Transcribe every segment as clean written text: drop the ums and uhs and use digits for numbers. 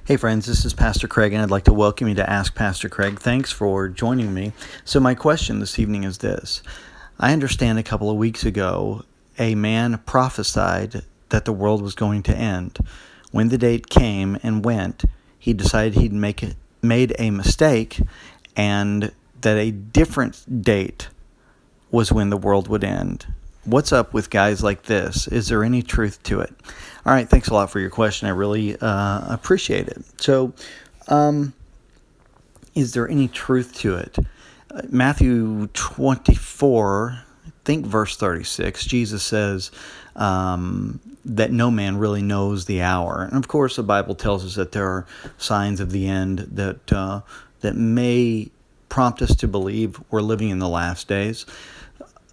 Hey friends, this is Pastor Craig, and I'd like to welcome you to Ask Pastor Craig. Thanks for joining me. So my question this evening is this. I understand a couple of weeks ago, a man prophesied that the world was going to end. When the date came and went, he decided he'd made a mistake, and that a different date was when the world would end. What's up with guys like this? Is there any truth to it? All right, thanks a lot for your question. I really appreciate it. So, is there any truth to it? Matthew 24, I think verse 36, Jesus says that no man really knows the hour. And of course, the Bible tells us that there are signs of the end that may prompt us to believe we're living in the last days.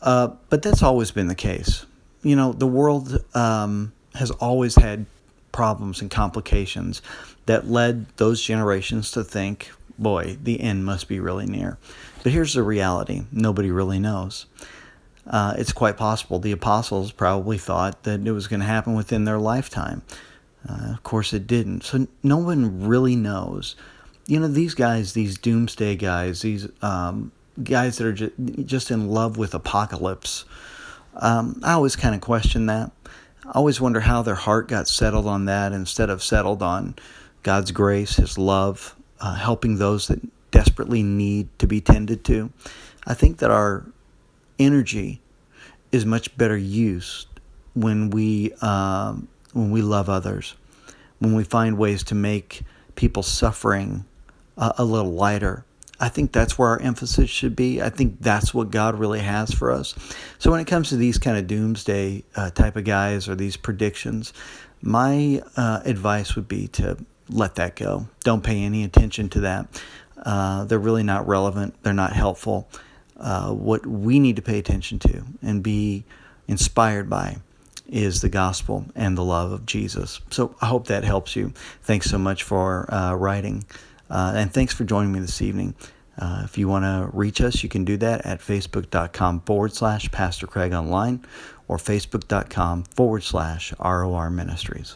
But that's always been the case. You know, the world has always had problems and complications that led those generations to think, boy, the end must be really near. But here's the reality. Nobody really knows. It's quite possible the apostles probably thought that it was going to happen within their lifetime. Of course, it didn't. So no one really knows. You know, these guys, these doomsday guys, these guys that are just in love with apocalypse, I always kind of question that. I always wonder how their heart got settled on that instead of settled on God's grace, His love, helping those that desperately need to be tended to. I think that our energy is much better used when we love others, when we find ways to make people's suffering a little lighter. I think that's where our emphasis should be. I think that's what God really has for us. So when it comes to these kind of doomsday type of guys or these predictions, my advice would be to let that go. Don't pay any attention to that. They're really not relevant. They're not helpful. What we need to pay attention to and be inspired by is the gospel and the love of Jesus. So I hope that helps you. Thanks so much for writing. And thanks for joining me this evening. If you want to reach us, you can do that at facebook.com/Pastor Craig Online or facebook.com/ROR Ministries.